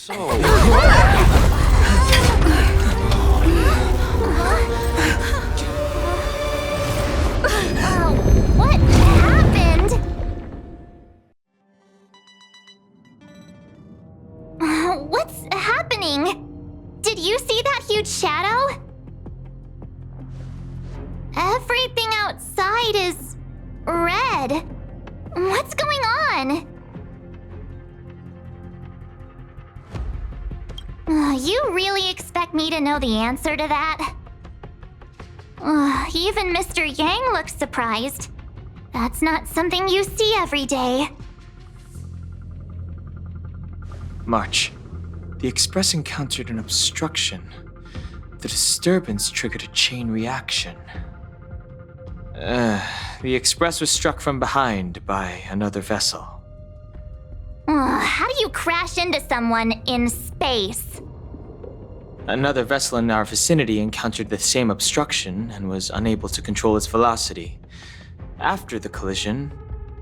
So... What happened? What's happening? Did you see that huge shadow? Everything outside is red. What's going on? You really expect me to know the answer to that? Even Mr. Yang looks surprised. That's not something you see every day. March. The Express encountered an obstruction. The disturbance triggered a chain reaction. The Express was struck from behind by another vessel. How do you crash into someone in space? Another vessel in our vicinity encountered the same obstruction and was unable to control its velocity. After the collision,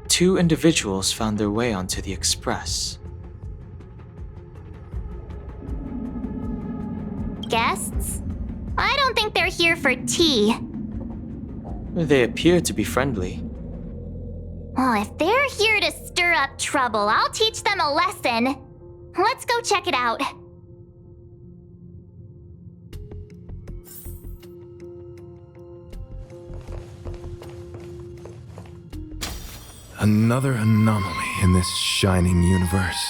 2 individuals found their way onto the Express. Guests? I don't think they're here for tea. They appear to be friendly. Well, if they're here to stir up trouble, I'll teach them a lesson. Let's go check it out. Another anomaly in this shining universe.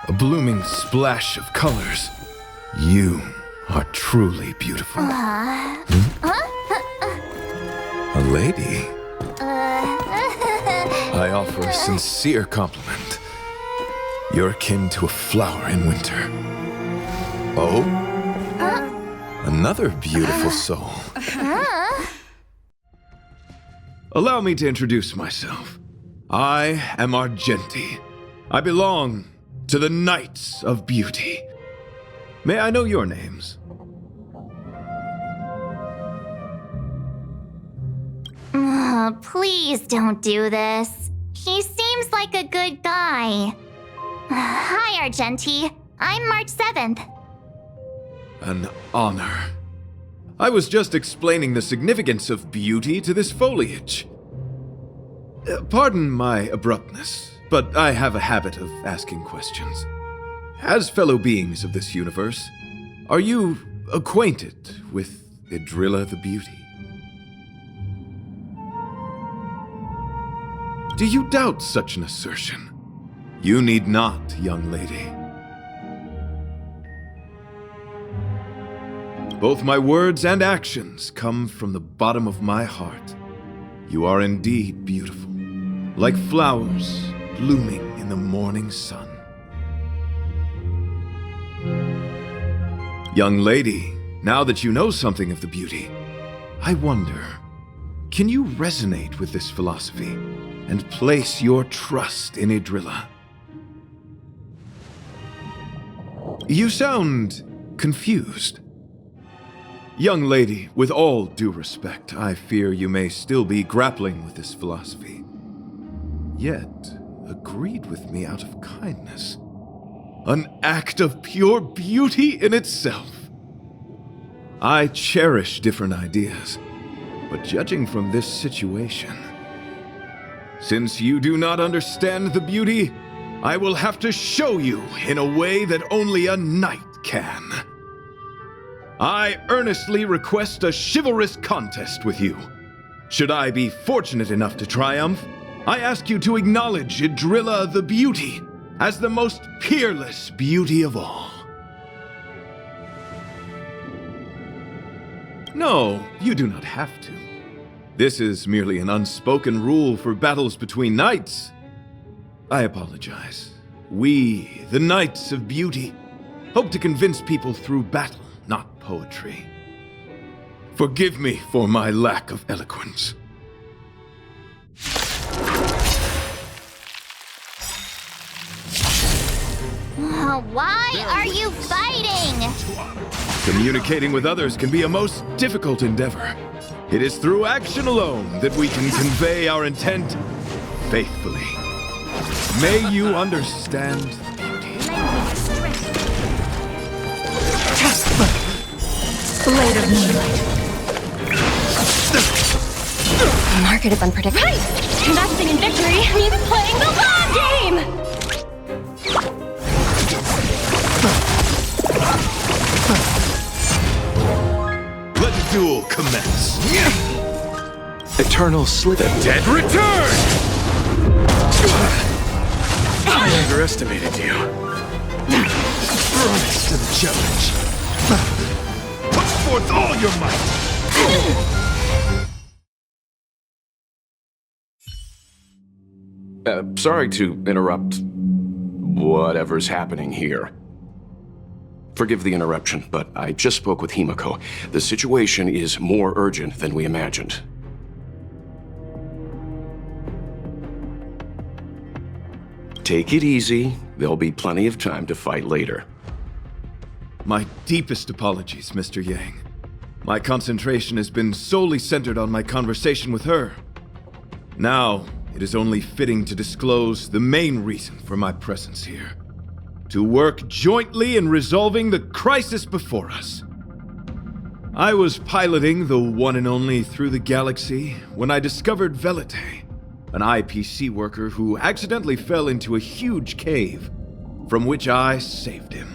A blooming splash of colors. You are truly beautiful. A lady? I offer a sincere compliment. You're akin to a flower in winter. Oh? Another beautiful soul. Allow me to introduce myself. I am Argenti. I belong to the Knights of Beauty. May I know your names? Please don't do this. He seems like a good guy. Hi, Argenti. I'm March 7th. An honor. I was just explaining the significance of beauty to this foliage. Pardon my abruptness, but I have a habit of asking questions. As fellow beings of this universe, are you acquainted with Idrilla the Beauty? Do you doubt such an assertion? You need not, young lady. Both my words and actions come from the bottom of my heart. You are indeed beautiful, like flowers blooming in the morning sun. Young lady, now that you know something of the beauty, I wonder, can you resonate with this philosophy and place your trust in Idrilla? You sound confused. Young lady, with all due respect, I fear you may still be grappling with this philosophy. Yet, agreed with me out of kindness. An act of pure beauty in itself. I cherish different ideas, but judging from this situation, since you do not understand the beauty, I will have to show you in a way that only a knight can. I earnestly request a chivalrous contest with you. Should I be fortunate enough to triumph, I ask you to acknowledge Idrilla the Beauty as the most peerless beauty of all. No, you do not have to. This is merely an unspoken rule for battles between knights. I apologize. We, the Knights of Beauty, hope to convince people through battle, not poetry. Forgive me for my lack of eloquence. Why are you fighting? Communicating with others can be a most difficult endeavor. It is through action alone that we can convey our intent faithfully. May you understand the beauty. market is unpredictable. Right! Investing in victory means playing the long game! Let the duel commence. Eternal Slither. Dead return! I underestimated you. Rise to the challenge. Put forth all your might. Sorry to interrupt whatever's happening here. Forgive the interruption, but I just spoke with Himiko. The situation is more urgent than we imagined. Take it easy. There'll be plenty of time to fight later. My deepest apologies, Mr. Yang. My concentration has been solely centered on my conversation with her. Now, it is only fitting to disclose the main reason for my presence here. To work jointly in resolving the crisis before us. I was piloting the one and only Through the Galaxy when I discovered Velite, an IPC worker who accidentally fell into a huge cave, from which I saved him.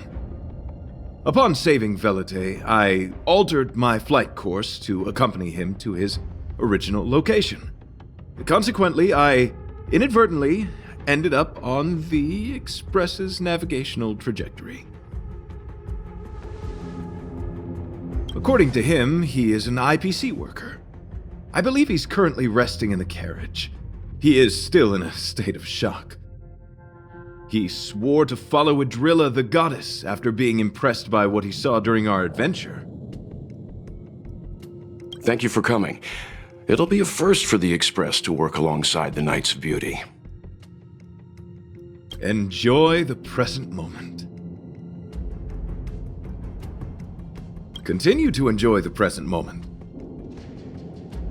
Upon saving Velite, I altered my flight course to accompany him to his original location. Consequently, I inadvertently ended up on the Express's navigational trajectory. According to him, he is an IPC worker. I believe he's currently resting in the carriage. He is still in a state of shock. He swore to follow Adrilla the goddess after being impressed by what he saw during our adventure. Thank you for coming. It'll be a first for the Express to work alongside the Knights of Beauty. Enjoy the present moment. Continue to enjoy the present moment.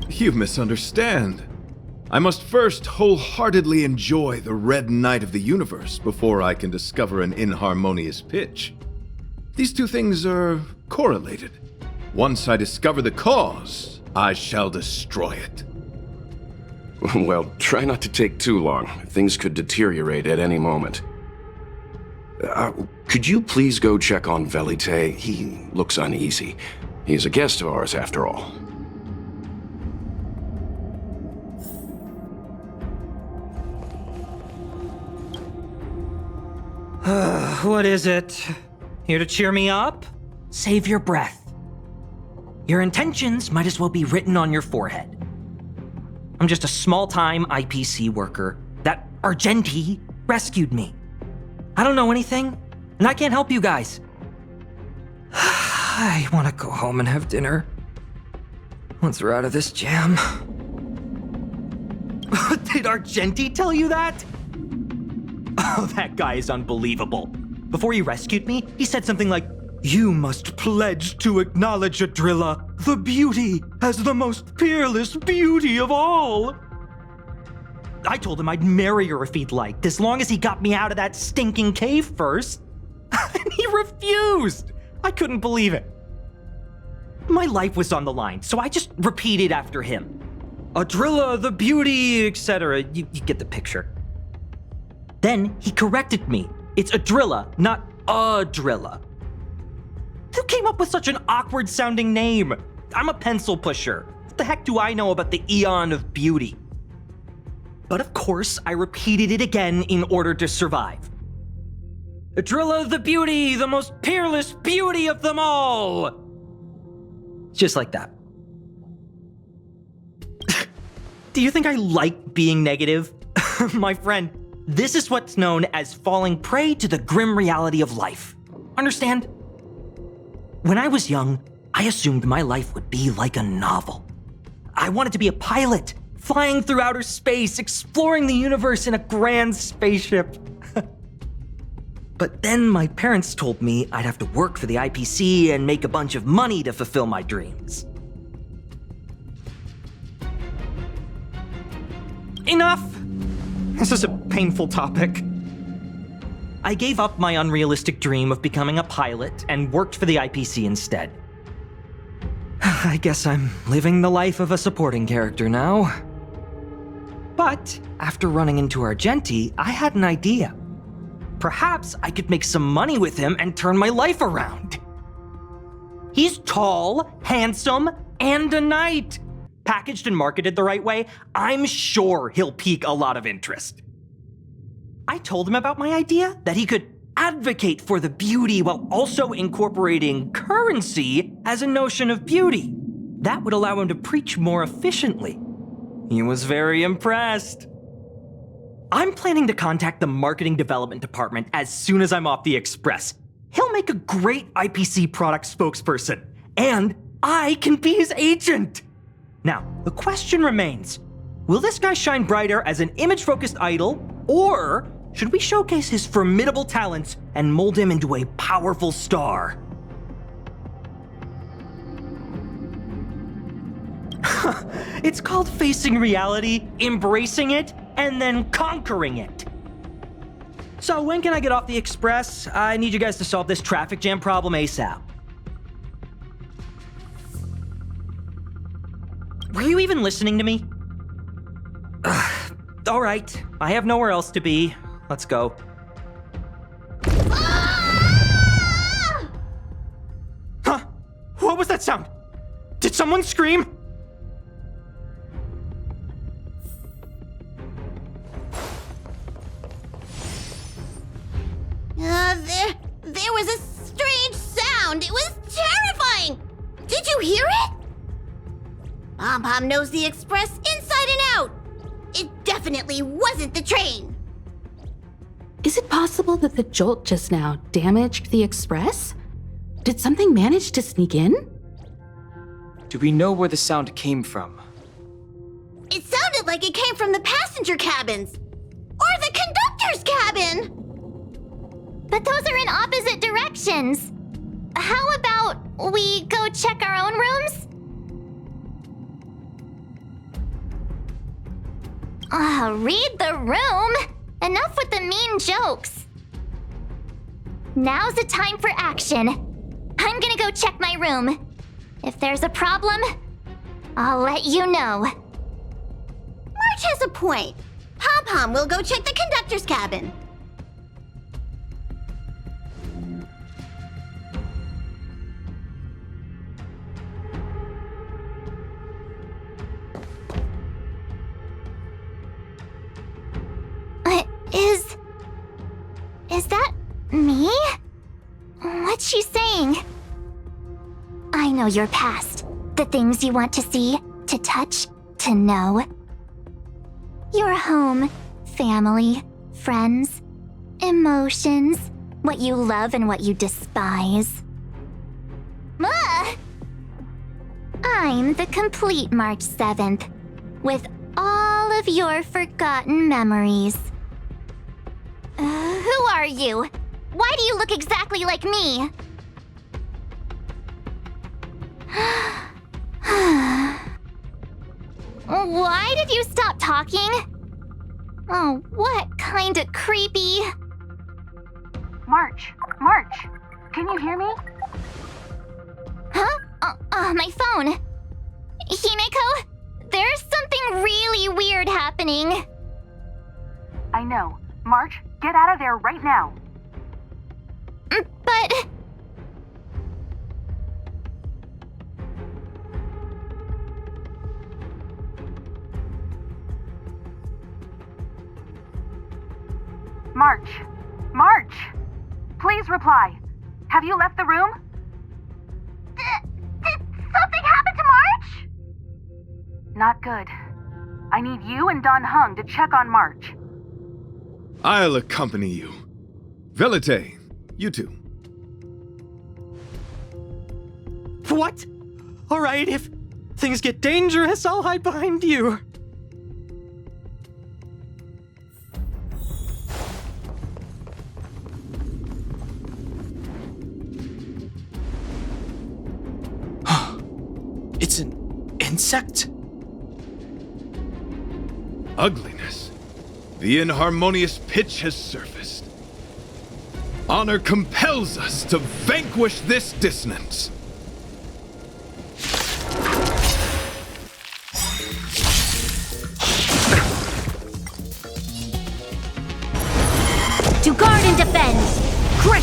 You misunderstand. I must first wholeheartedly enjoy the red night of the universe before I can discover an inharmonious pitch. These two things are correlated. Once I discover the cause, I shall destroy it. Well, try not to take too long. Things could deteriorate at any moment. Could you please go check on Velite? He looks uneasy. He's a guest of ours, after all. What is it? Here to cheer me up? Save your breath. Your intentions might as well be written on your forehead. I'm just a small-time IPC worker. That Argenti rescued me. I don't know anything, and I can't help you guys. I want to go home and have dinner. Once we're out of this jam. Did Argenti tell you that? Oh, that guy is unbelievable. Before he rescued me, he said something like, "You must pledge to acknowledge Adrilla, the beauty, as the most peerless beauty of all." I told him I'd marry her if he'd liked, as long as he got me out of that stinking cave first. And he refused. I couldn't believe it. My life was on the line, so I just repeated after him. Adrilla, the beauty, etc. You get the picture. Then he corrected me. It's Adrilla, not Adrilla. Who came up with such an awkward-sounding name? I'm a pencil pusher. What the heck do I know about the Eon of Beauty? But of course, I repeated it again in order to survive. Adrilla the beauty, the most peerless beauty of them all! Just like that. Do you think I like being negative? My friend, this is what's known as falling prey to the grim reality of life. Understand? When I was young, I assumed my life would be like a novel. I wanted to be a pilot, flying through outer space, exploring the universe in a grand spaceship. But then my parents told me I'd have to work for the IPC and make a bunch of money to fulfill my dreams. Enough! This is a painful topic. I gave up my unrealistic dream of becoming a pilot and worked for the IPC instead. I guess I'm living the life of a supporting character now. But after running into Argenti, I had an idea. Perhaps I could make some money with him and turn my life around. He's tall, handsome, and a knight. Packaged and marketed the right way, I'm sure he'll pique a lot of interest. I told him about my idea, that he could advocate for the beauty while also incorporating currency as a notion of beauty. That would allow him to preach more efficiently. He was very impressed. I'm planning to contact the marketing development department as soon as I'm off the express. He'll make a great IPC product spokesperson, and I can be his agent. Now, the question remains, will this guy shine brighter as an image-focused idol, or should we showcase his formidable talents and mold him into a powerful star? It's called facing reality, embracing it, and then conquering it. So when can I get off the express? I need you guys to solve this traffic jam problem ASAP. Were you even listening to me? All right, I have nowhere else to be. Let's go. Huh? What was that sound? Did someone scream? There was a strange sound. It was terrifying. Did you hear it? Pom-Pom knows the express inside and out. It definitely wasn't the train. Is it possible that the jolt just now damaged the express? Did something manage to sneak in? Do we know where the sound came from? It sounded like it came from the passenger cabins. Or the conductor's cabin. But those are in opposite directions. How about we go check our own rooms? Read the room. Enough with the mean jokes. Now's the time for action. I'm gonna go check my room. If there's a problem, I'll let you know. March has a point. Pom-Pom will go check the conductor's cabin. Is that me? What's she saying? I know your past. The things you want to see, to touch, to know. Your home, family, friends, emotions, what you love and what you despise. I'm the complete March 7th, with all of your forgotten memories. Who are you? Why do you look exactly like me? Why did you stop talking? Oh, what kind of creepy... March, can you hear me? Huh? My phone. Himeko, there's something really weird happening. I know. March, get out of there right now. But... March! Please reply. Have you left the room? Did something happen to March? Not good. I need you and Don Hung to check on March. I'll accompany you. Velite, you too. What? All right, if things get dangerous, I'll hide behind you. It's an insect? Ugliness. The inharmonious pitch has surfaced. Honor compels us to vanquish this dissonance.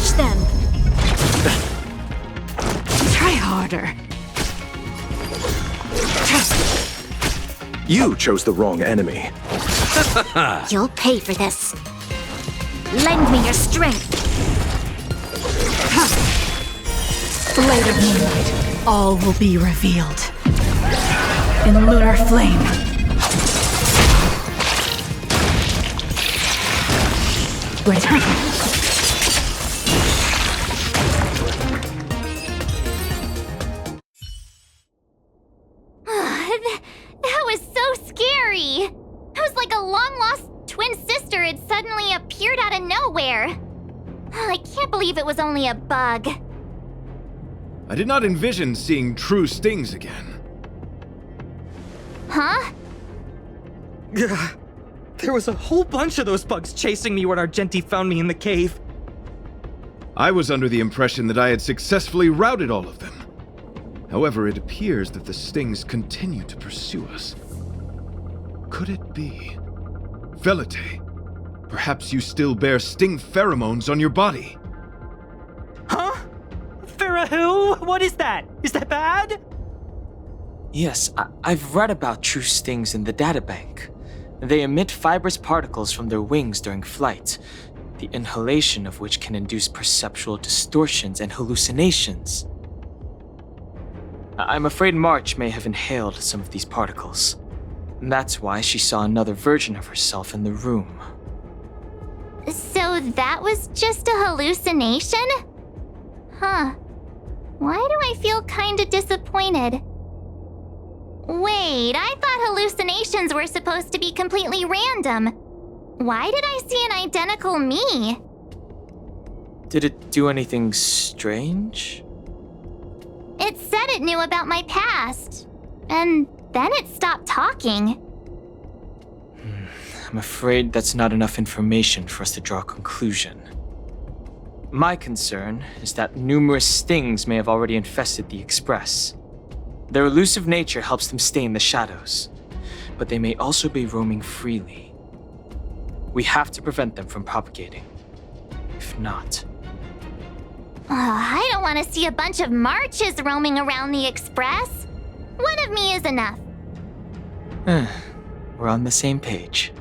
Crush them! Try harder. You chose the wrong enemy. You'll pay for this. Lend me your strength. Blade of moonlight, all will be revealed. In lunar flame. Wait. That was so scary. It was like a long-lost twin sister had suddenly appeared out of nowhere. I can't believe it was only a bug. I did not envision seeing true stings again. Huh? There was a whole bunch of those bugs chasing me when Argenti found me in the cave. I was under the impression that I had successfully routed all of them. However, it appears that the stings continue to pursue us. Could it be? Velite, perhaps you still bear sting pheromones on your body. Huh? Farah, what is that? Is that bad? Yes, I've read about true stings in the databank. They emit fibrous particles from their wings during flight, the inhalation of which can induce perceptual distortions and hallucinations. I'm afraid March may have inhaled some of these particles. That's why she saw another version of herself in the room. So that was just a hallucination? Huh. Why do I feel kinda disappointed? Wait, I thought hallucinations were supposed to be completely random. Why did I see an identical me? Did it do anything strange? It said it knew about my past. And then it stopped talking. I'm afraid that's not enough information for us to draw a conclusion. My concern is that numerous stings may have already infested the Express. Their elusive nature helps them stay in the shadows, but they may also be roaming freely. We have to prevent them from propagating. If not... I don't want to see a bunch of marches roaming around the Express. One of me is enough. We're on the same page.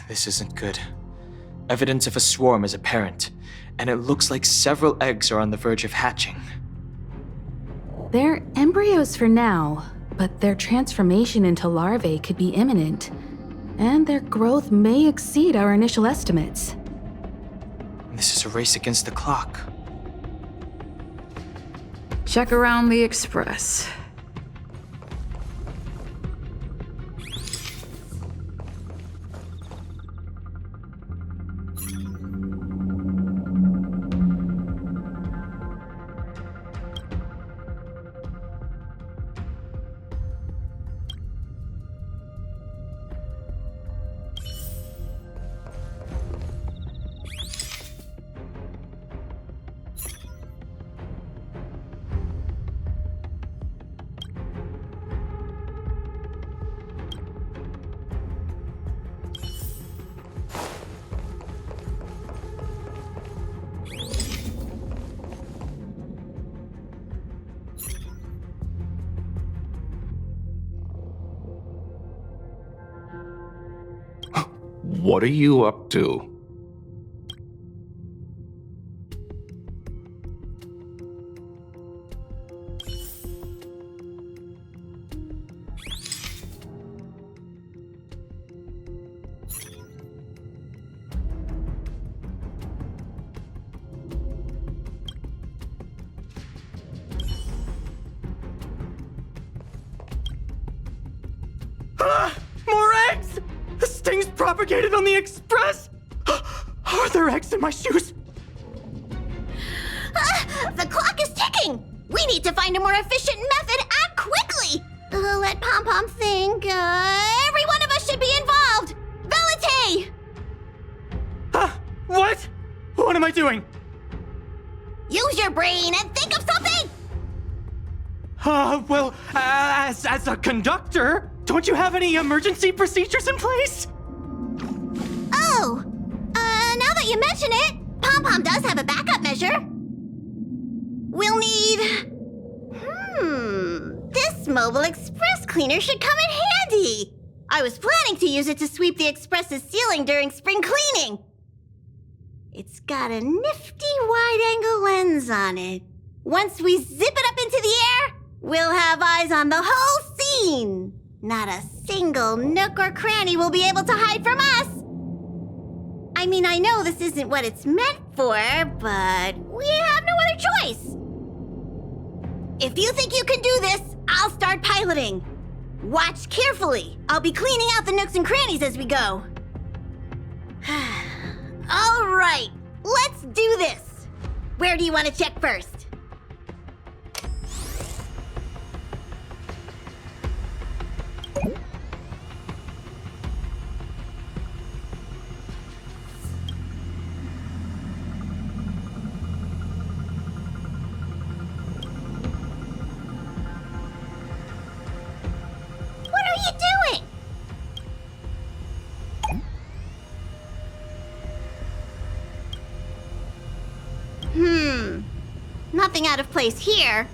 This isn't good. Evidence of a swarm is apparent, and it looks like several eggs are on the verge of hatching. They're embryos for now, but their transformation into larvae could be imminent, and their growth may exceed our initial estimates. This is a race against the clock. Check around the Express. What are you up to? More eggs! The stings propagated on the Express! Are there eggs in my shoes? The clock is ticking! We need to find a more efficient method and quickly! Let Pom Pom think. Every one of us should be involved! Velite! What? What am I doing? Use your brain and think of something! Well, as a conductor, don't you have any emergency procedures in place? Oh, now that you mention it, Pom-Pom does have a backup measure. We'll need... This mobile express cleaner should come in handy. I was planning to use it to sweep the express's ceiling during spring cleaning. It's got a nifty wide-angle lens on it. Once we zip it up into the air, we'll have eyes on the whole scene. Not a single nook or cranny will be able to hide from us. I mean, I know this isn't what it's meant for, but we have no other choice. If you think you can do this, I'll start piloting. Watch carefully. I'll be cleaning out the nooks and crannies as we go. All right, let's do this. Where do you want to check first? What are you doing? Nothing out of place here.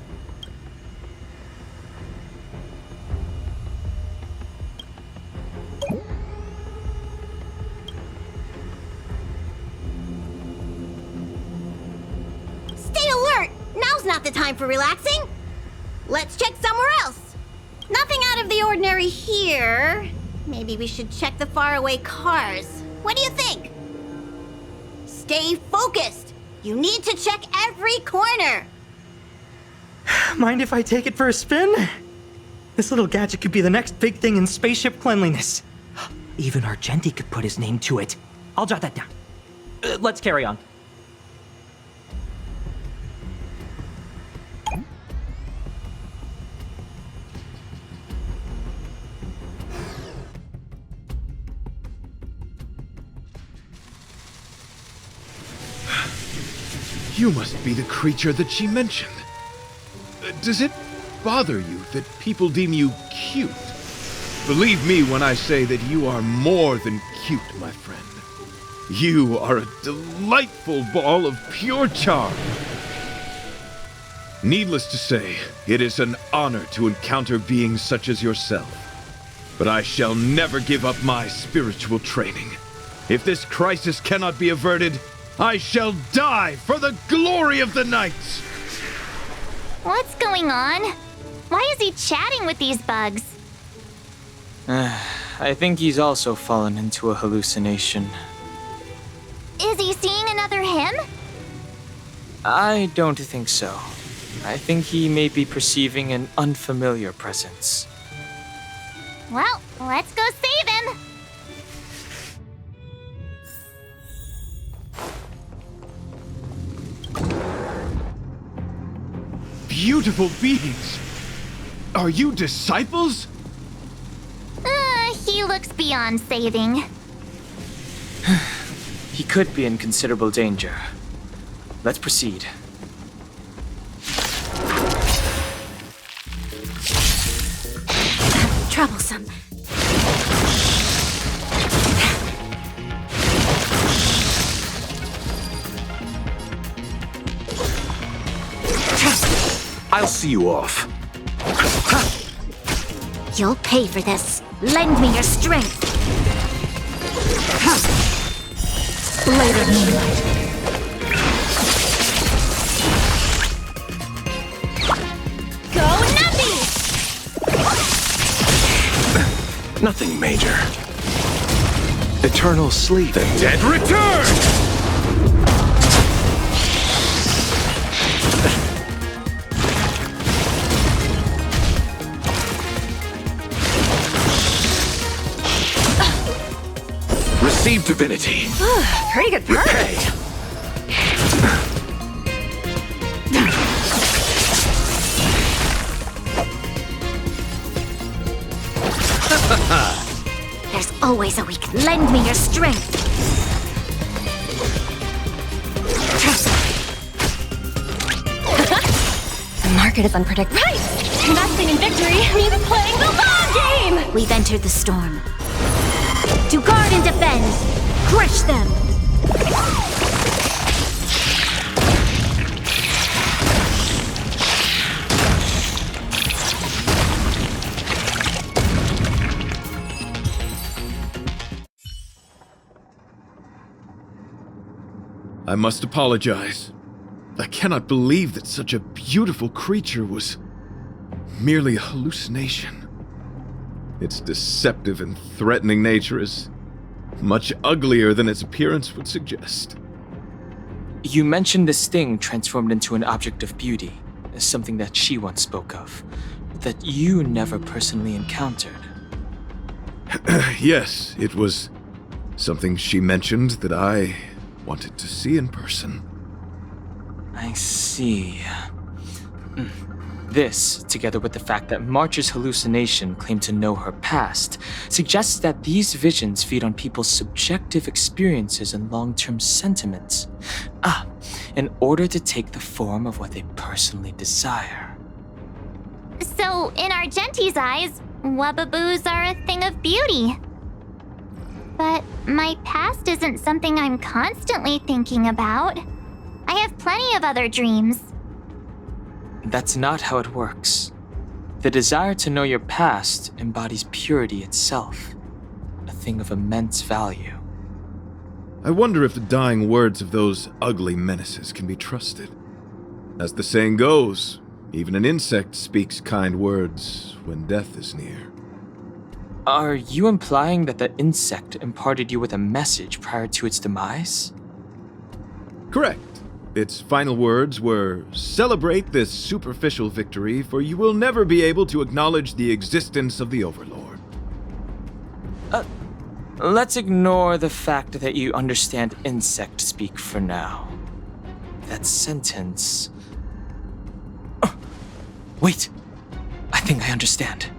Stay alert! Now's not the time for relaxing. Let's check somewhere else. Nothing out of the ordinary here. Maybe we should check the faraway cars. What do you think? Stay focused. You need to check every corner. Mind if I take it for a spin? This little gadget could be the next big thing in spaceship cleanliness. Even Argenti could put his name to it. I'll jot that down. Let's carry on. You must be the creature that she mentioned. Does it bother you that people deem you cute? Believe me when I say that you are more than cute, my friend. You are a delightful ball of pure charm. Needless to say, it is an honor to encounter beings such as yourself. But I shall never give up my spiritual training. If this crisis cannot be averted, I shall die for the glory of the night! What's going on? Why is he chatting with these bugs? I think he's also fallen into a hallucination. Is he seeing another him? I don't think so. I think he may be perceiving an unfamiliar presence. Well, let's go save him. Beautiful beings! Are you disciples? He looks beyond saving. He could be in considerable danger. Let's proceed. Troublesome. I'll see you off. You'll pay for this. Lend me your strength. Blade of moonlight. Go Numpy! Nothing major. Eternal sleep. The dead return! Receive divinity. Pretty good part. Repay. There's always a weak. Lend me your strength. market is unpredictable. Right! Investing in victory means playing the long game! We've entered the storm. To guard and defend! Crush them! I must apologize. I cannot believe that such a beautiful creature was merely a hallucination. Its deceptive and threatening nature is much uglier than its appearance would suggest. You mentioned this thing transformed into an object of beauty, something that she once spoke of, that you never personally encountered. Yes, it was something she mentioned that I wanted to see in person. I see. This, together with the fact that March's hallucination claimed to know her past, suggests that these visions feed on people's subjective experiences and long-term sentiments. In order to take the form of what they personally desire. So, in Argenti's eyes, Wubbaboos are a thing of beauty. But my past isn't something I'm constantly thinking about. I have plenty of other dreams. That's not how it works. The desire to know your past embodies purity itself, a thing of immense value. I wonder if the dying words of those ugly menaces can be trusted. As the saying goes, even an insect speaks kind words when death is near. Are you implying that the insect imparted you with a message prior to its demise? Correct. Its final words were, "Celebrate this superficial victory, for you will never be able to acknowledge the existence of the Overlord." Let's ignore the fact that you understand insect speak for now. That sentence... Wait! I think I understand.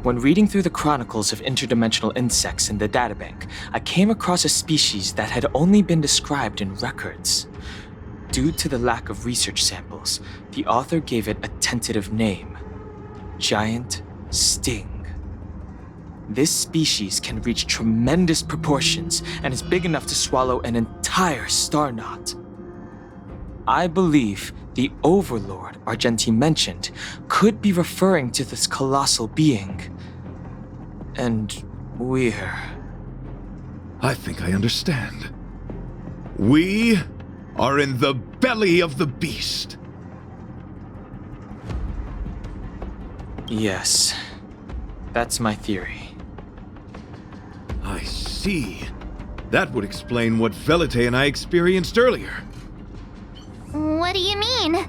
When reading through the chronicles of interdimensional insects in the databank, I came across a species that had only been described in records. Due to the lack of research samples, the author gave it a tentative name: Giant Sting. This species can reach tremendous proportions and is big enough to swallow an entire star knot. I believe the Overlord Argenti mentioned could be referring to this colossal being. And we're... I think I understand. We are in the belly of the beast. Yes, that's my theory. I see. That would explain what Velite and I experienced earlier. What do you mean?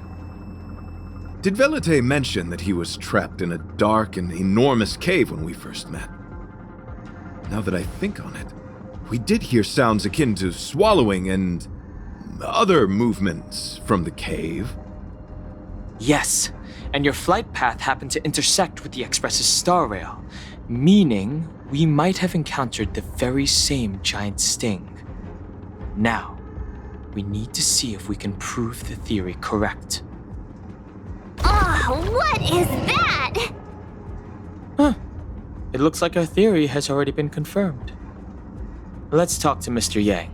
Did Velite mention that he was trapped in a dark and enormous cave when we first met? Now that I think on it, we did hear sounds akin to swallowing and other movements from the cave. Yes, and your flight path happened to intersect with the Express's star rail, meaning we might have encountered the very same giant sting. Now, we need to see if we can prove the theory correct. Oh, what is that? It looks like our theory has already been confirmed. Let's talk to Mr. Yang.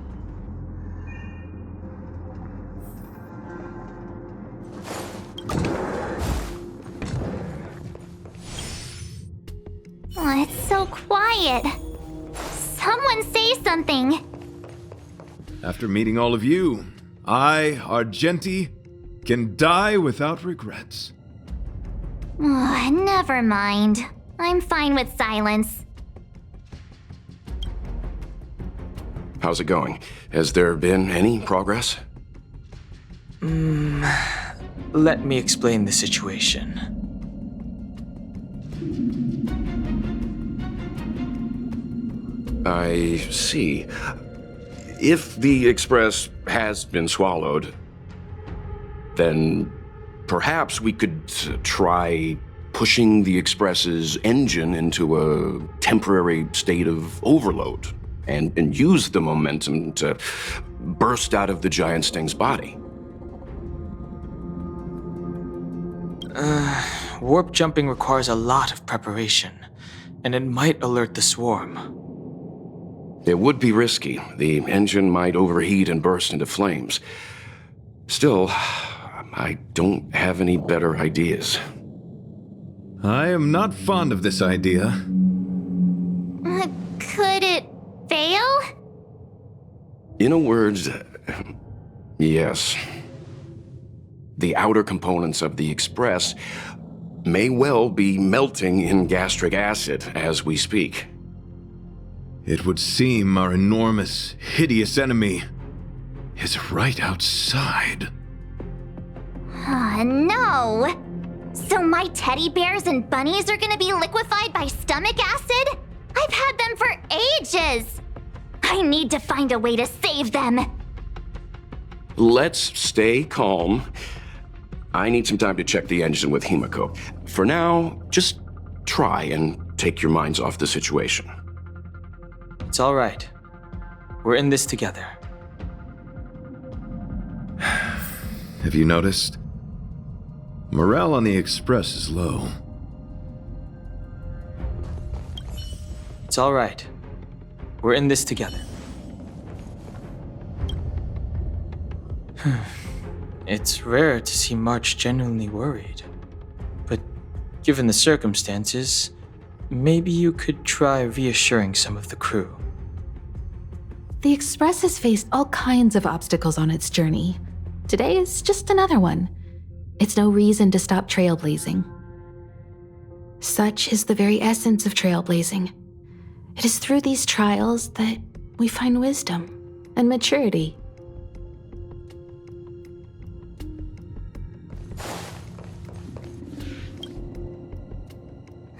Oh, it's so quiet. Someone say something. After meeting all of you, I, Argenti, can die without regrets. Oh, never mind. I'm fine with silence. How's it going? Has there been any progress? Let me explain the situation. I see. If the Express has been swallowed, then perhaps we could try pushing the Express's engine into a temporary state of overload and use the momentum to burst out of the giant sting's body. Warp jumping requires a lot of preparation, and it might alert the swarm. It would be risky. The engine might overheat and burst into flames. Still, I don't have any better ideas. I am not fond of this idea. Could it fail? In a word, yes. The outer components of the Express may well be melting in gastric acid as we speak. It would seem our enormous, hideous enemy is right outside. No! So my teddy bears and bunnies are gonna be liquefied by stomach acid? I've had them for ages! I need to find a way to save them! Let's stay calm. I need some time to check the engine with Himiko. For now, just try and take your minds off the situation. It's all right. We're in this together. Have you noticed? Morale on the Express is low. It's all right. We're in this together. It's rare to see March genuinely worried. But given the circumstances, maybe you could try reassuring some of the crew. The Express has faced all kinds of obstacles on its journey. Today is just another one. It's no reason to stop trailblazing. Such is the very essence of trailblazing. It is through these trials that we find wisdom and maturity.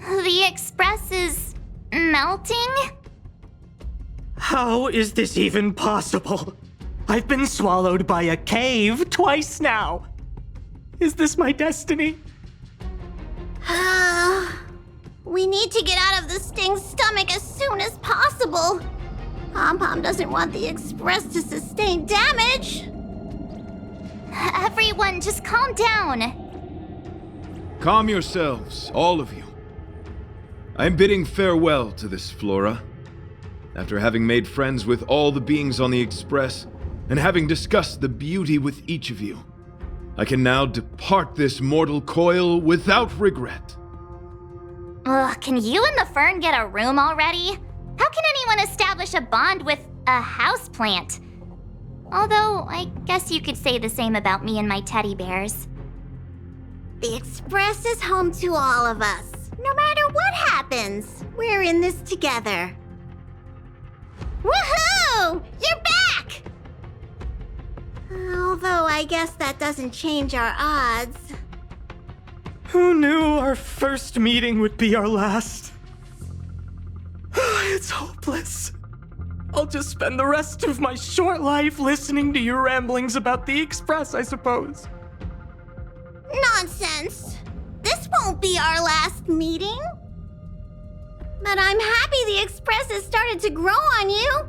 The Express is melting? How is this even possible? I've been swallowed by a cave twice now. Is this my destiny? We need to get out of the Sting's stomach as soon as possible. Pom-Pom doesn't want the Express to sustain damage. Everyone, just calm down. Calm yourselves, all of you. I am bidding farewell to this Flora. After having made friends with all the beings on the Express, and having discussed the beauty with each of you, I can now depart this mortal coil without regret. Ugh, can you and the Fern get a room already? How can anyone establish a bond with a houseplant? Although, I guess you could say the same about me and my teddy bears. The Express is home to all of us. No matter what happens, we're in this together. Woohoo! You're back! Although I guess that doesn't change our odds. Who knew our first meeting would be our last? It's hopeless. I'll just spend the rest of my short life listening to your ramblings about the Express, I suppose. Nonsense! This won't be our last meeting. But I'm happy the Express has started to grow on you.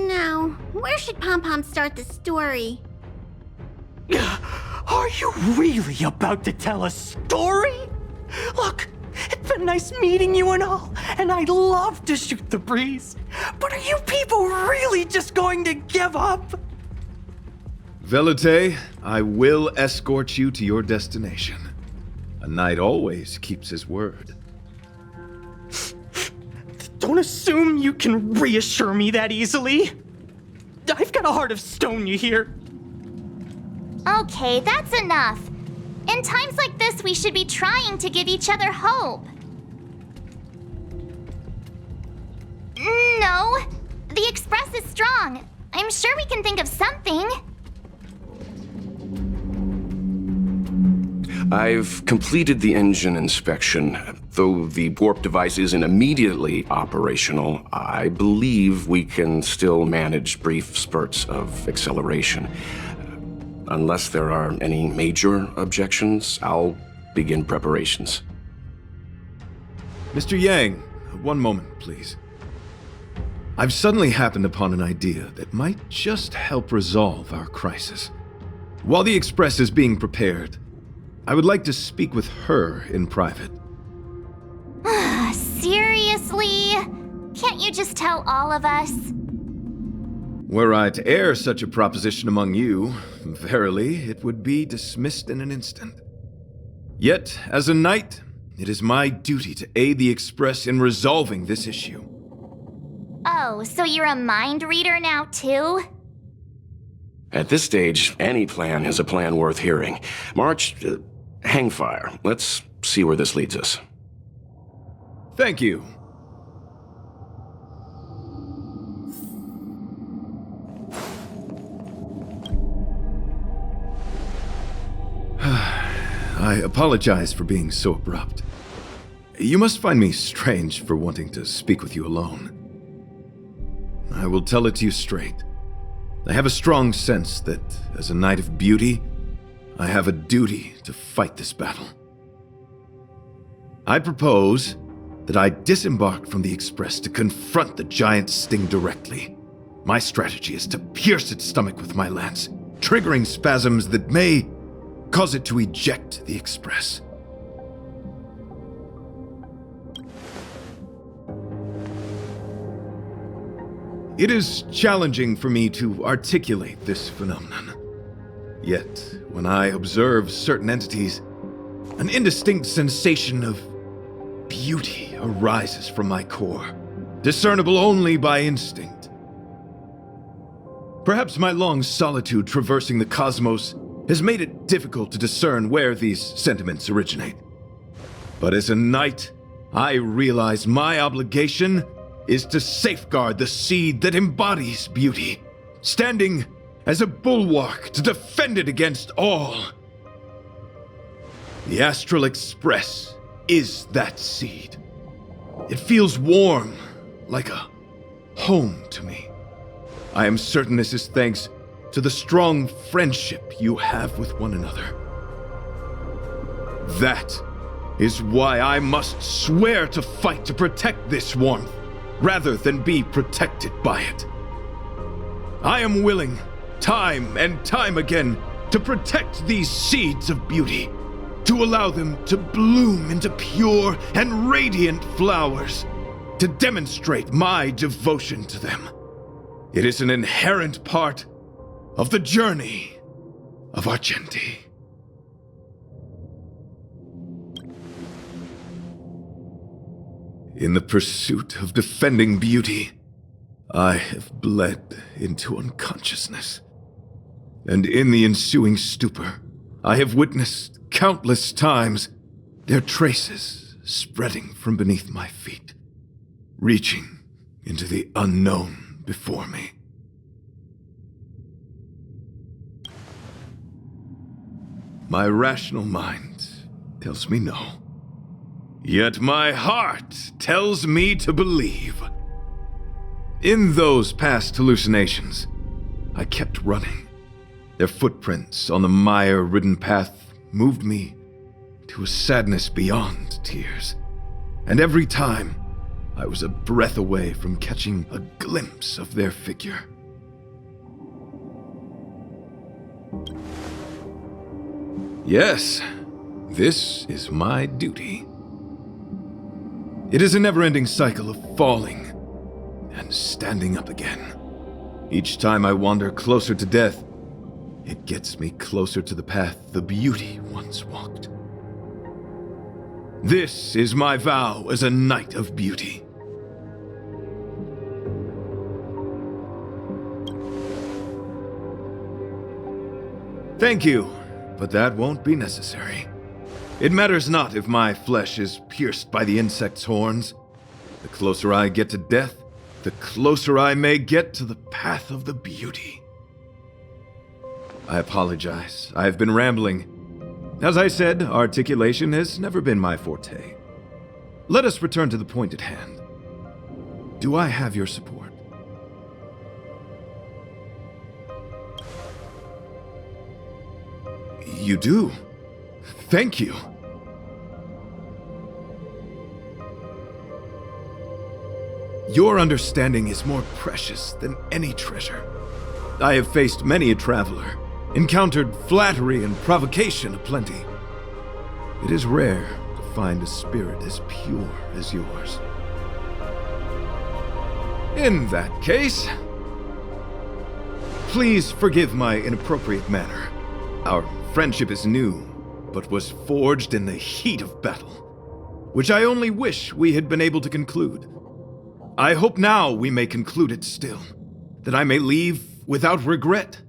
Now, where should Pom-Pom start the story? Are you really about to tell a story? Look, it's been nice meeting you and all, and I'd love to shoot the breeze. But are you people really just going to give up? Velite, I will escort you to your destination. A knight always keeps his word. Don't assume you can reassure me that easily. I've got a heart of stone, you hear? Okay, that's enough. In times like this, we should be trying to give each other hope. No, the Express is strong. I'm sure we can think of something. I've completed the engine inspection. Though the warp device isn't immediately operational, I believe we can still manage brief spurts of acceleration. Unless there are any major objections, I'll begin preparations. Mr. Yang, one moment, please. I've suddenly happened upon an idea that might just help resolve our crisis. While the Express is being prepared, I would like to speak with her in private. Seriously? Can't you just tell all of us? Were I to air such a proposition among you, verily, it would be dismissed in an instant. Yet, as a knight, it is my duty to aid the Express in resolving this issue. Oh, so you're a mind reader now, too? At this stage, any plan is a plan worth hearing. March, hang fire. Let's see where this leads us. Thank you. I apologize for being so abrupt. You must find me strange for wanting to speak with you alone. I will tell it to you straight. I have a strong sense that, as a knight of beauty, I have a duty to fight this battle. I propose that I disembark from the Express to confront the giant sting directly. My strategy is to pierce its stomach with my lance, triggering spasms that may cause it to eject the Express. It is challenging for me to articulate this phenomenon. Yet, when I observe certain entities, an indistinct sensation of beauty arises from my core, discernible only by instinct. Perhaps my long solitude traversing the cosmos has made it difficult to discern where these sentiments originate. But as a knight, I realize my obligation is to safeguard the seed that embodies beauty, standing as a bulwark to defend it against all. The Astral Express is that seed. It feels warm, like a home to me. I am certain this is thanks to the strong friendship you have with one another. That is why I must swear to fight to protect this warmth, rather than be protected by it. I am willing, time and time again, to protect these seeds of beauty, to allow them to bloom into pure and radiant flowers, to demonstrate my devotion to them. It is an inherent part of the journey of Argenti. In the pursuit of defending beauty, I have bled into unconsciousness. And in the ensuing stupor, I have witnessed countless times their traces spreading from beneath my feet, reaching into the unknown before me. My rational mind tells me no. Yet my heart tells me to believe. In those past hallucinations, I kept running. Their footprints on the mire-ridden path moved me to a sadness beyond tears. And every time, I was a breath away from catching a glimpse of their figure. Yes, this is my duty. It is a never-ending cycle of falling and standing up again. Each time I wander closer to death, it gets me closer to the path the beauty once walked. This is my vow as a knight of beauty. Thank you, but that won't be necessary. It matters not if my flesh is pierced by the insect's horns. The closer I get to death, the closer I may get to the path of the beauty. I apologize. I have been rambling. As I said, articulation has never been my forte. Let us return to the point at hand. Do I have your support? You do. Thank you. Your understanding is more precious than any treasure. I have faced many a traveler, encountered flattery and provocation aplenty. It is rare to find a spirit as pure as yours. In that case, please forgive my inappropriate manner. Our friendship is new, but was forged in the heat of battle, which I only wish we had been able to conclude. I hope now we may conclude it still, that I may leave without regret.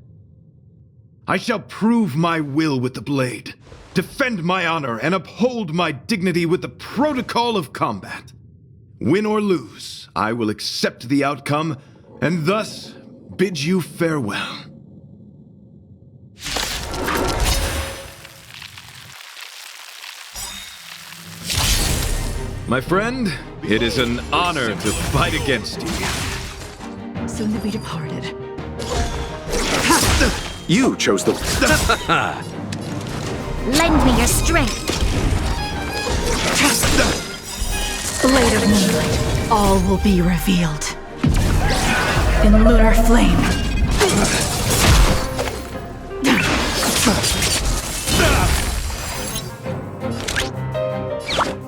I shall prove my will with the blade, defend my honor, and uphold my dignity with the protocol of combat. Win or lose, I will accept the outcome, and thus bid you farewell. My friend, it is an honor to fight against you. Soon to be departed. You chose the... Lend me your strength. Blade of moonlight, all will be revealed. In lunar flame.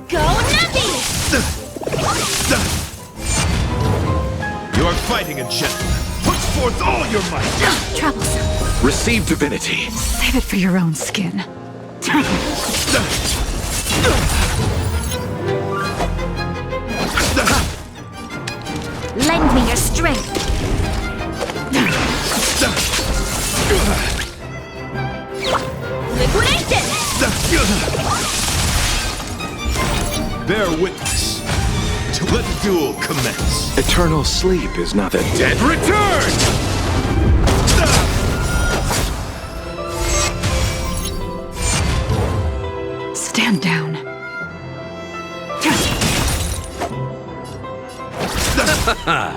Go Nappy! You are fighting a gentleman. Put forth all your might. Troublesome. Receive divinity. Save it for your own skin. Lend me your strength. Liquidation! Bear witness to let the duel commence. Eternal sleep is not the dead. Return! Stand down.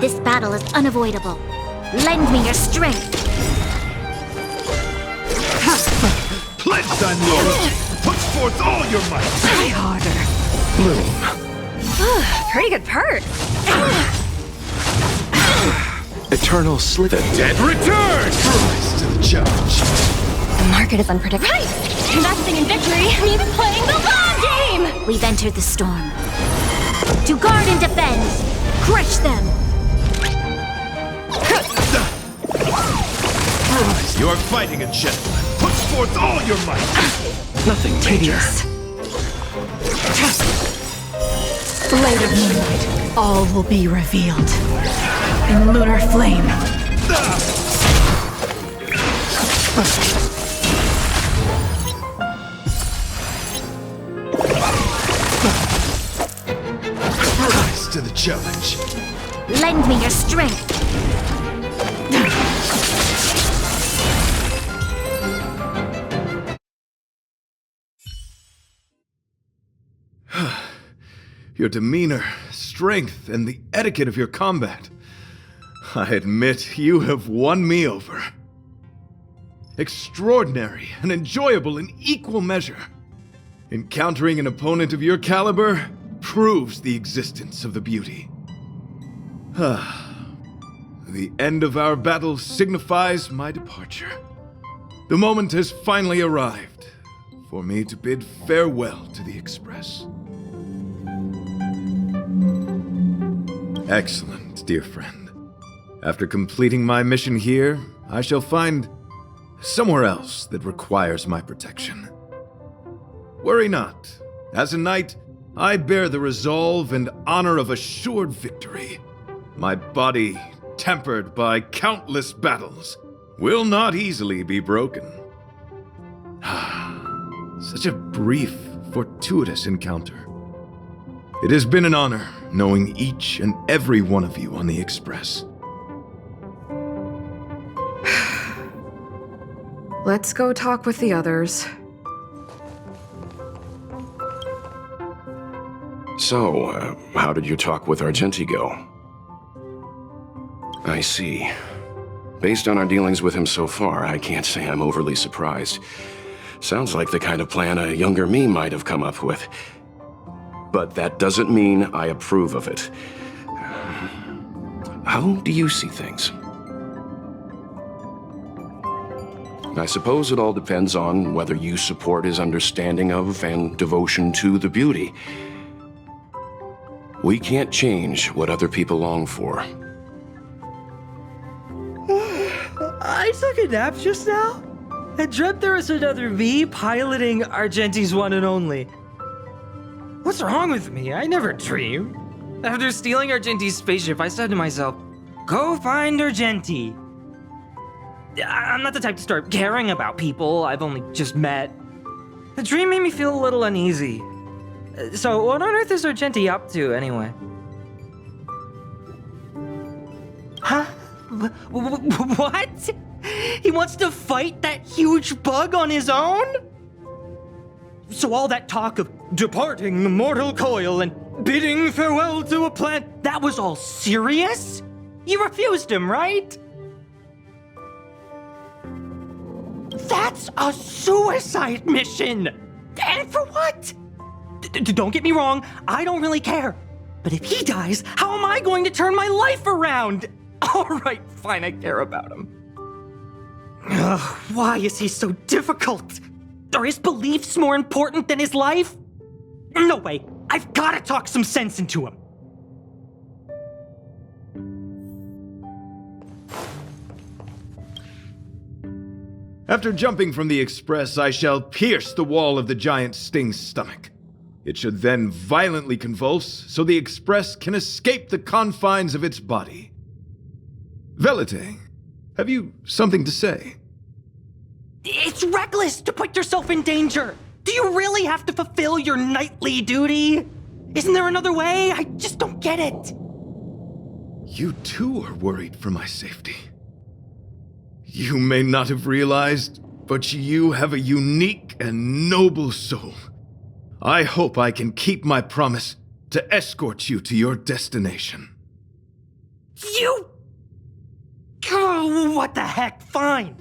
This battle is unavoidable. Lend me your strength. Pledge thy loyalty. Put forth all your might. Try harder. Bloom. Pretty good perk. Eternal sleep. The dead Return! Rise to the challenge. The market is unpredictable. Right! Investing in victory means playing the long game! We've entered the storm. To guard and defend. Crush them. Rise. You are fighting a gentleman. Put forth all your might. Nothing major. Blade of moonlight, all will be revealed. In lunar flame. Rise to the challenge. Lend me your strength. Your demeanor, strength, and the etiquette of your combat. I admit you have won me over. Extraordinary and enjoyable in equal measure. Encountering an opponent of your caliber proves the existence of the beauty. The end of our battle signifies my departure. The moment has finally arrived for me to bid farewell to the Express. Excellent, dear friend. After completing my mission here, I shall find somewhere else that requires my protection. Worry not. As a knight, I bear the resolve and honor of assured victory. My body, tempered by countless battles, will not easily be broken. Such a brief, fortuitous encounter. It has been an honor knowing each and every one of you on the Express. Let's go talk with the others. So, how did your talk with Argenti go? I see. Based on our dealings with him so far, I can't say I'm overly surprised. Sounds like the kind of plan a younger me might have come up with. But that doesn't mean I approve of it. How do you see things? I suppose it all depends on whether you support his understanding of and devotion to the beauty. We can't change what other people long for. I took a nap just now. I dreamt there was another me piloting Argenti's one and only. What's wrong with me? I never dream. After stealing Argenti's spaceship, I said to myself, go find Argenti. I'm not the type to start caring about people I've only just met. The dream made me feel a little uneasy. So what on earth is Argenti up to, anyway? Huh? What? He wants to fight that huge bug on his own? So all that talk of departing the mortal coil and bidding farewell to a planet, that was all serious? You refused him, right? That's a suicide mission! And for what? Don't get me wrong, I don't really care. But if he dies, how am I going to turn my life around? Alright, fine, I care about him. Ugh, why is he so difficult? Are his beliefs more important than his life? No way, I've gotta talk some sense into him. After jumping from the express, I shall pierce the wall of the giant sting's stomach. It should then violently convulse, so the express can escape the confines of its body. Velite, have you something to say? It's reckless to put yourself in danger. Do you really have to fulfill your knightly duty? Isn't there another way? I just don't get it. You too are worried for my safety. You may not have realized, but you have a unique and noble soul. I hope I can keep my promise to escort you to your destination. You... Oh, what the heck? Fine.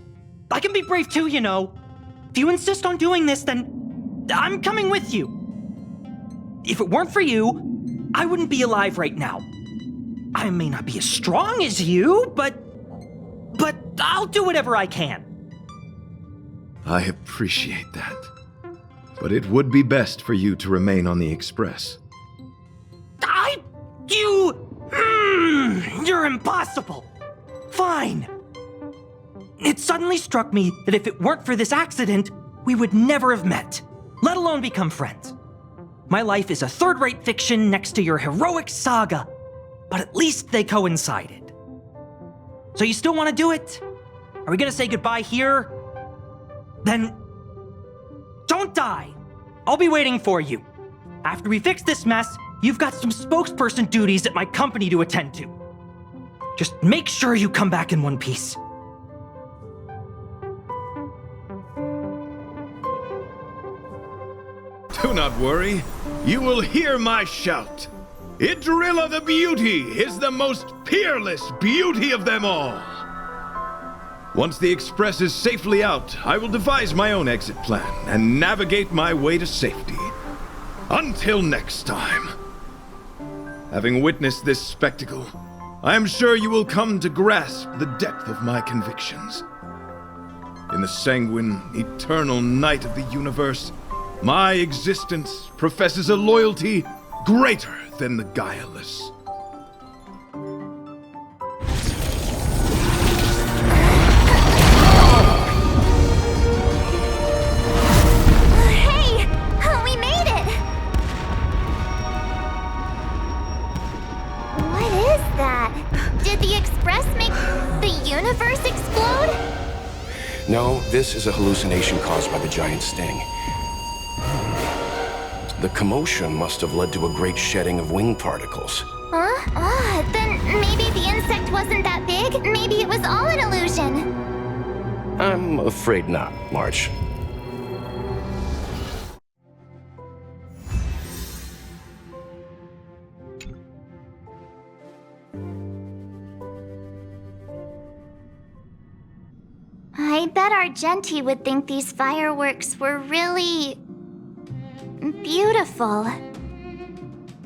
I can be brave too, you know. If you insist on doing this, then I'm coming with you. If it weren't for you, I wouldn't be alive right now. I may not be as strong as you, but I'll do whatever I can. I appreciate that. But it would be best for you to remain on the express. You're impossible. Fine. It suddenly struck me that if it weren't for this accident, we would never have met, let alone become friends. My life is a third-rate fiction next to your heroic saga, but at least they coincided. So you still want to do it? Are we gonna say goodbye here? Then don't die. I'll be waiting for you. After we fix this mess, you've got some spokesperson duties at my company to attend to. Just make sure you come back in one piece. Do not worry. You will hear my shout. Idrilla the Beauty is the most peerless beauty of them all. Once the express is safely out, I will devise my own exit plan and navigate my way to safety. Until next time. Having witnessed this spectacle, I am sure you will come to grasp the depth of my convictions. In the sanguine, eternal night of the universe, my existence professes a loyalty greater than the guileless. Hey! We made it! What is that? Did the express make the universe explode? No, this is a hallucination caused by the giant sting. The commotion must have led to a great shedding of wing particles. Huh? Then maybe the insect wasn't that big? Maybe it was all an illusion? I'm afraid not, March. I bet Argenti would think these fireworks were really... beautiful.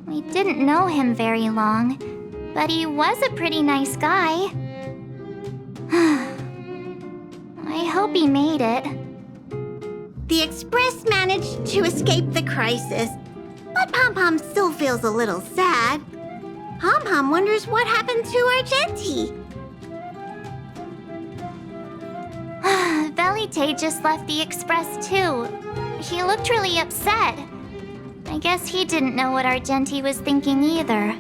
We didn't know him very long, but he was a pretty nice guy. I hope he made it. The Express managed to escape the crisis, but Pom-Pom still feels a little sad. Pom-Pom wonders what happened to Argenti. Velite just left the Express too. He looked really upset. I guess he didn't know what Argenti was thinking either.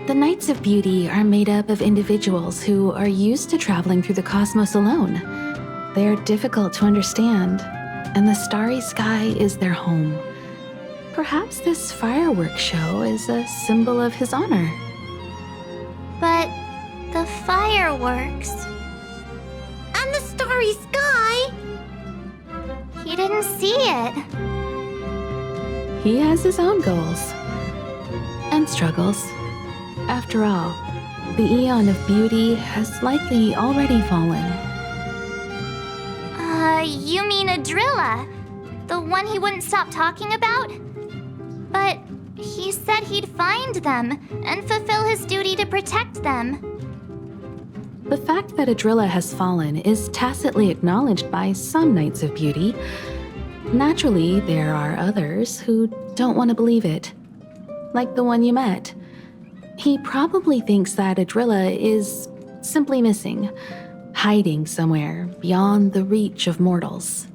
The Knights of Beauty are made up of individuals who are used to traveling through the cosmos alone. They are difficult to understand, and the starry sky is their home. Perhaps this fireworks show is a symbol of his honor. But the fireworks... And the starry sky! He didn't see it. He has his own goals and struggles. After all, the Eon of Beauty has likely already fallen. You mean Adrilla? The one he wouldn't stop talking about? But he said he'd find them and fulfill his duty to protect them. The fact that Adrilla has fallen is tacitly acknowledged by some Knights of Beauty. Naturally, there are others who don't want to believe it. Like the one you met. He probably thinks that Adrilla is simply missing, hiding somewhere beyond the reach of mortals.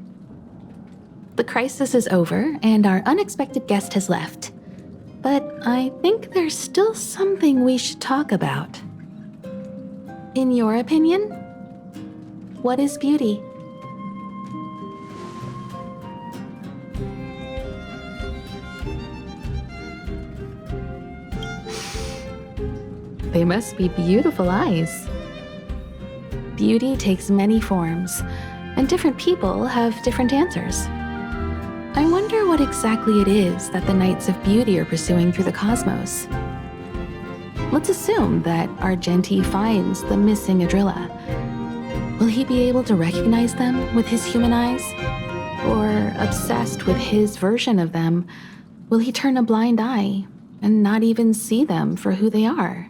The crisis is over, and our unexpected guest has left. But I think there's still something we should talk about. In your opinion, what is beauty? They must be beautiful eyes. Beauty takes many forms, and different people have different answers. I wonder what exactly it is that the Knights of Beauty are pursuing through the cosmos. Let's assume that Argenti finds the missing Adrilla. Will he be able to recognize them with his human eyes? Or, obsessed with his version of them, will he turn a blind eye and not even see them for who they are?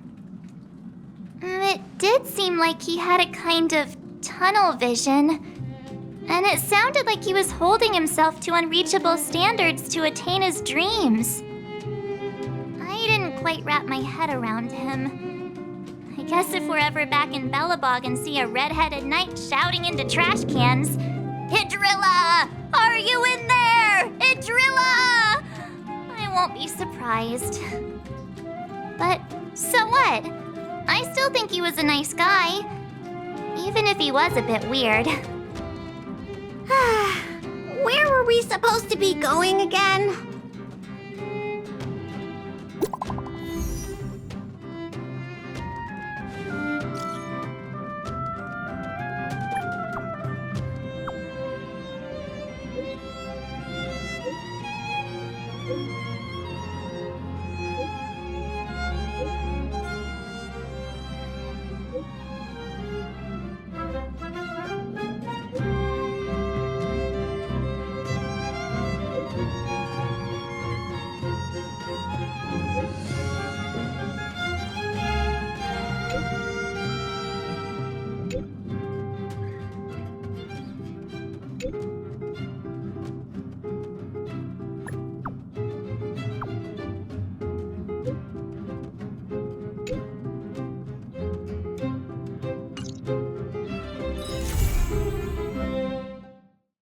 It did seem like he had a kind of tunnel vision. And it sounded like he was holding himself to unreachable standards to attain his dreams. I didn't quite wrap my head around him. I guess if we're ever back in Belobog and see a red-headed knight shouting into trash cans, "Idrilla! Are you in there? Idrilla!" I won't be surprised. But so what? I still think he was a nice guy, even if he was a bit weird. Where were we supposed to be going again?